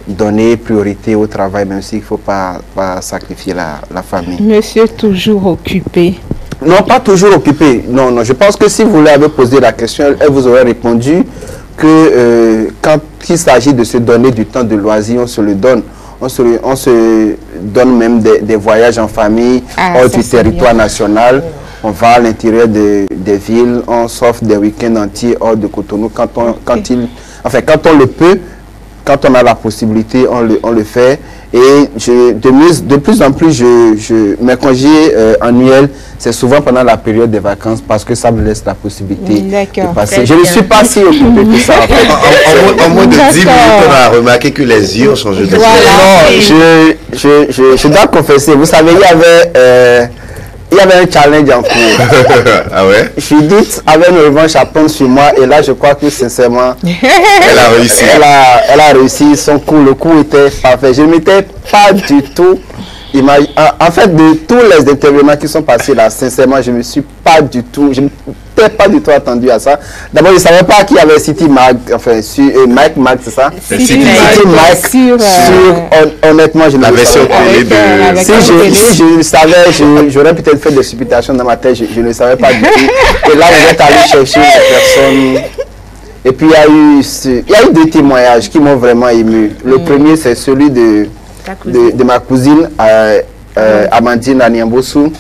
donner priorité au travail, même s'il ne faut pas sacrifier la famille. Monsieur toujours occupé. Non, pas toujours occupé. Non, je pense que si vous lui avez posé la question, elle vous aurait répondu que quand il s'agit de se donner du temps de loisir, on se le donne. On se donne même des voyages en famille hors du territoire national. On va à l'intérieur des villes, on s'offre des week-ends entiers hors de Cotonou. Quand on le peut, quand on a la possibilité, on le fait. Et de plus en plus, mes congés annuels, c'est souvent pendant la période des vacances parce que ça me laisse la possibilité de passer. Je ne suis pas si occupé que ça. En moins de 10 minutes, on a remarqué que les yeux ont changé de couleur. Non, je dois confesser, vous savez, il y avait il y avait un challenge en cours. Ah ouais? Judith avait une revanche à prendre sur moi et là je crois que sincèrement elle a réussi. Elle a réussi son coup, le coup était parfait. Je ne m'étais pas du tout en fait, de tous les intervenants qui sont passés là, sincèrement, je ne me suis pas du tout, je ne m'étais pas du tout attendu à ça. D'abord, je ne savais pas qu'il y avait City Mag, enfin, Mike Mag, c'est ça? City Mag. Honnêtement, je ne savais pas. Si je le savais, j'aurais peut-être fait des supputations dans ma tête, je ne le savais pas du tout. Et là, on est allé chercher une personne. Et puis, il y a eu deux témoignages qui m'ont vraiment ému. Le premier, c'est celui de ma cousine Amandine Aniambosu.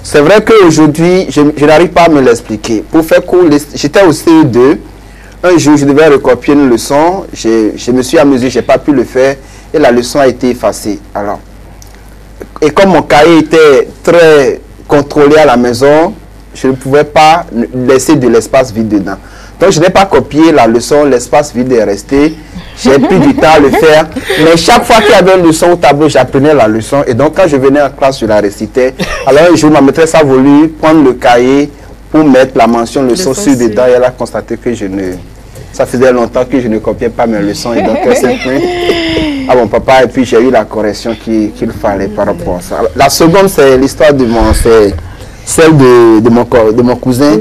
C'est vrai qu'aujourd'hui, je n'arrive pas à me l'expliquer. Pour faire court, j'étais au CE2. Un jour, je devais recopier une leçon. Je me suis amusé, je n'ai pas pu le faire. Et la leçon a été effacée. Alors, et comme mon cahier était très contrôlé à la maison, je ne pouvais pas laisser de l'espace vide dedans. Donc, je n'ai pas copié la leçon, l'espace vide est resté. J'ai pris du temps à le faire. Mais chaque fois qu'il y avait une leçon au tableau, j'apprenais la leçon. Et donc, quand je venais en classe, je la récitais. Alors, un jour, ma maîtresse a voulu prendre le cahier pour mettre la mention leçon sur dedans. Et elle a constaté que ça faisait longtemps que je ne copiais pas mes leçons. Et donc, elle s'est pris à mon papa. Et puis, j'ai eu la correction qu'il fallait par rapport à ça. Alors, la seconde, c'est l'histoire de celle de mon cousin,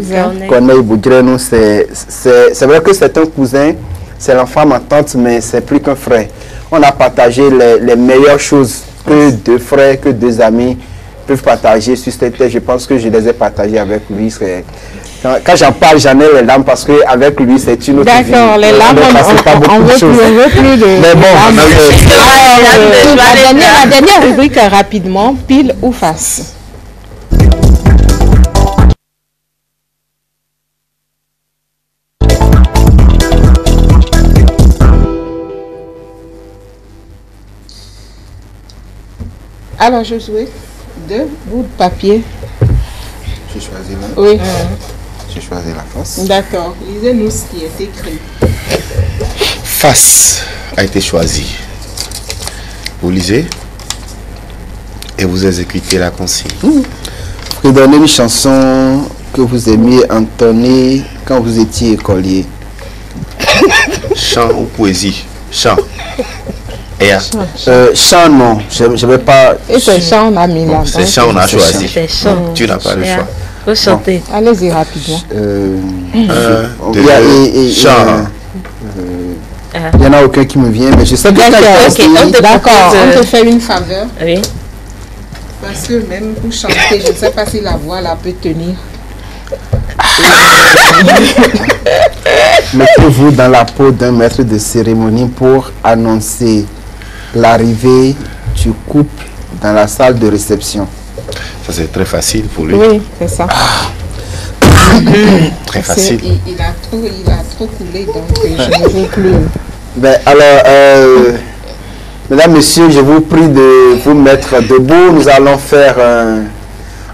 Corneille Boudrenou. C'est vrai que c'est un cousin, c'est l'enfant de ma tante, mais c'est plus qu'un frère. On a partagé les meilleures choses que deux frères, que deux amis peuvent partager sur cette terre. Je pense que je les ai partagées avec lui. Quand j'en parle, j'en ai les larmes parce qu'avec lui, c'est une autre vie. D'accord, les larmes, on veut plus de... Mais bon, la dernière rubrique, rapidement, pile ou face. Alors, je jouais deux bouts de papier. J'ai choisi là. Oui. J'ai choisi la face. D'accord. Lisez-nous ce qui est écrit. Face a été choisi. Vous lisez et vous exécutez la consigne. Vous pouvez donner une chanson que vous aimiez entonner quand vous étiez écolier. Chant ou poésie? Chant. Chant, non, je ne vais pas. Et c'est chant, on a mis là. C'est chant, on a choisi. C'est chant. Tu n'as pas le choix. Faut chanter. Allez-y rapidement. Chant. Il n'y en a aucun qui me vient, mais je sais que d'accord, on te fait une faveur. Oui. Parce que même pour chanter, je ne sais pas si la voix là peut tenir. Mettez-vous dans la peau d'un maître de cérémonie pour annoncer l'arrivée du couple dans la salle de réception. Ça c'est très facile pour lui. Oui, c'est ça. Très facile. Il a trop coulé, donc je ne veux plus. Ben, alors, mesdames, messieurs, je vous prie de vous mettre debout. Nous allons faire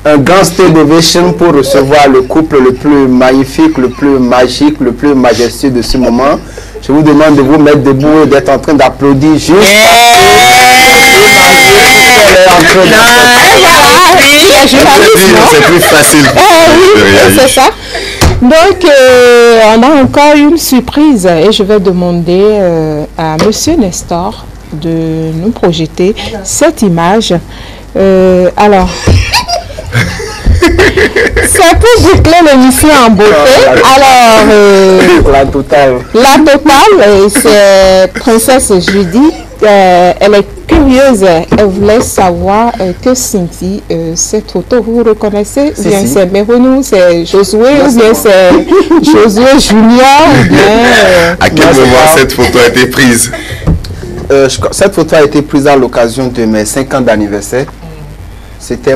un grand stand ovation pour recevoir le couple le plus magnifique, le plus magique, le plus majestueux de ce moment. Je vous demande de vous mettre debout et d'être en train d'applaudir juste c'est plus facile. Oui, c'est ça. Donc, on a encore une surprise et je vais demander à Monsieur Nestor de nous projeter cette image. Alors, c'est pour boucler l'émission en beauté. Alors, la totale. La totale, c'est Princesse Judith. Elle est curieuse. Elle voulait savoir que Cynthia, cette photo, vous reconnaissez? Ou bien c'est Méronou, c'est Josué, ou bien c'est Josué Junior, ou bien... À quel moment cette photo a été prise? Cette photo a été prise à l'occasion de mes 5 ans d'anniversaire. C'était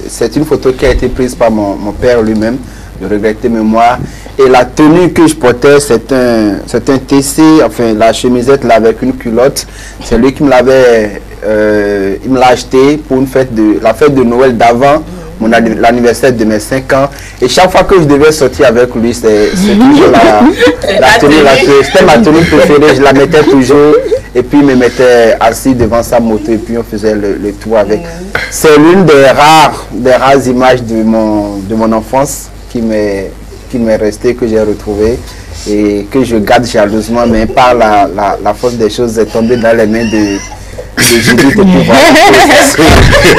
c'est une photo qui a été prise par mon père lui-même, de regretter mémoire. Et la tenue que je portais, c'est un TC, enfin la chemisette là avec une culotte. C'est lui qui me l'avait, il me l'a acheté pour la fête de Noël d'avant l'anniversaire de mes 5 ans. Et chaque fois que je devais sortir avec lui, c'est toujours la tenue. C'était ma tenue préférée, je la mettais toujours. Et puis il me mettait assis devant sa moto et puis on faisait le tour avec. C'est l'une des rares images de mon enfance qui m'est restée, que j'ai retrouvée et que je garde jalousement, mais par la force des choses, est tombée dans les mains de Judith.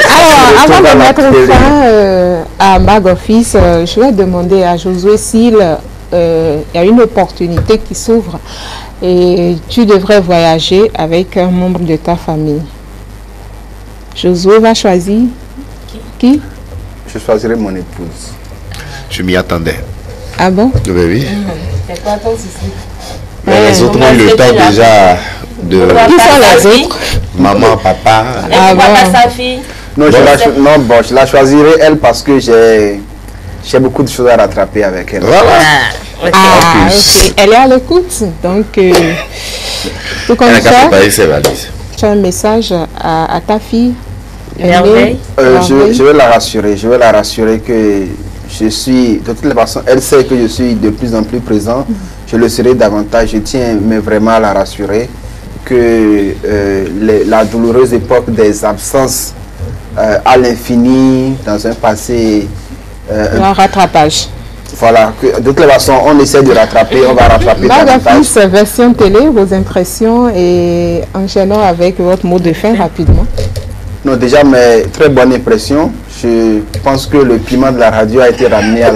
Alors, avant de mettre fin à Mag Office, je vais demander à Josué s'il y a une opportunité qui s'ouvre et tu devrais voyager avec un membre de ta famille. Josué va choisir qui? Je choisirai mon épouse. Je m'y attendais. Ah bon? Oui. C'est quoi ton souci? Les autres ont eu le temps déjà de... Qui sont les autres? Maman, papa. Et pourquoi pas sa fille? Non, je la choisirai elle parce que j'ai beaucoup de choses à rattraper avec elle. Voilà. Ok. Elle est à l'écoute. Donc, tout comme ça, tu as un message à ta fille. Je vais la rassurer. Je vais la rassurer que je suis, de toutes les façons, elle sait que je suis de plus en plus présent. Je le serai davantage. Je tiens mais vraiment à la rassurer que la douloureuse époque des absences à l'infini, dans un passé... un rattrapage. Voilà, de toutes les façons, on essaie de rattraper, on va rattraper davantage. Version télé, vos impressions et enchaînons avec votre mot de fin rapidement. Non, déjà, mes très bonnes impressions. Je pense que le piment de la radio a été ramené à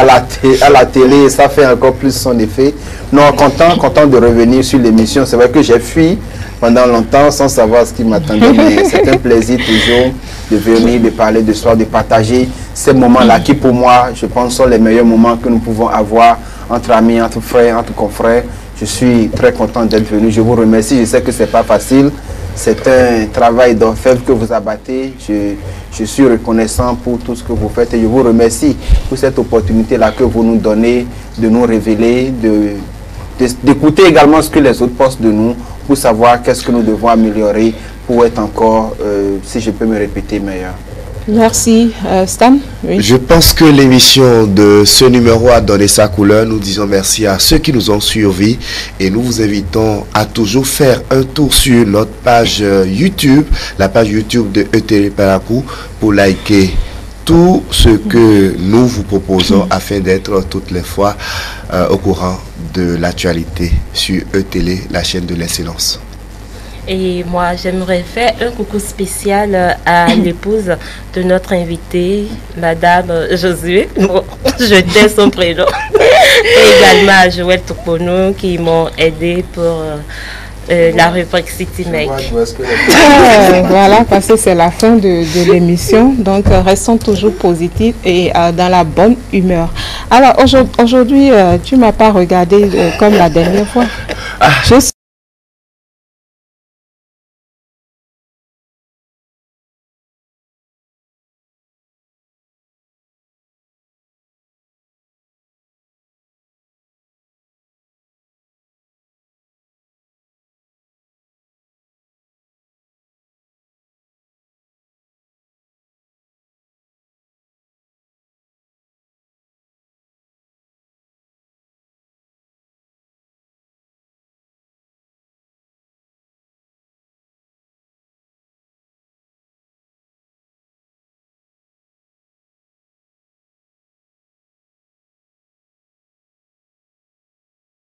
la télé et ça fait encore plus son effet. Non, content de revenir sur l'émission. C'est vrai que j'ai fui pendant longtemps sans savoir ce qui m'attendait, mais c'est un plaisir toujours de venir, de parler de soi, de partager ces moments-là qui pour moi, je pense, sont les meilleurs moments que nous pouvons avoir entre amis, entre frères, entre confrères. Je suis très content d'être venu. Je vous remercie. Je sais que ce n'est pas facile. C'est un travail d'orfèvre que vous abattez. Je suis reconnaissant pour tout ce que vous faites et je vous remercie pour cette opportunité-là que vous nous donnez de nous révéler, d'écouter également ce que les autres pensent de nous pour savoir qu'est-ce que nous devons améliorer pour être encore, si je peux me répéter, meilleur. Merci. Stan? Oui. Je pense que l'émission de ce numéro a donné sa couleur. Nous disons merci à ceux qui nous ont suivis et nous vous invitons à toujours faire un tour sur notre page YouTube, la page YouTube de ETélé Parakou, pour liker tout ce que nous vous proposons afin d'être toutes les fois au courant de l'actualité sur ETélé, la chaîne de l'excellence. Et moi, j'aimerais faire un coucou spécial à l'épouse de notre invité, Madame Josué. Bon, je tais son prénom. Et également à Joël Toupono qui m'ont aidé pour la rubrique City Make. Voilà, parce que c'est la fin de l'émission. Donc, restons toujours positifs et dans la bonne humeur. Alors, aujourd'hui, tu ne m'as pas regardé comme la dernière fois.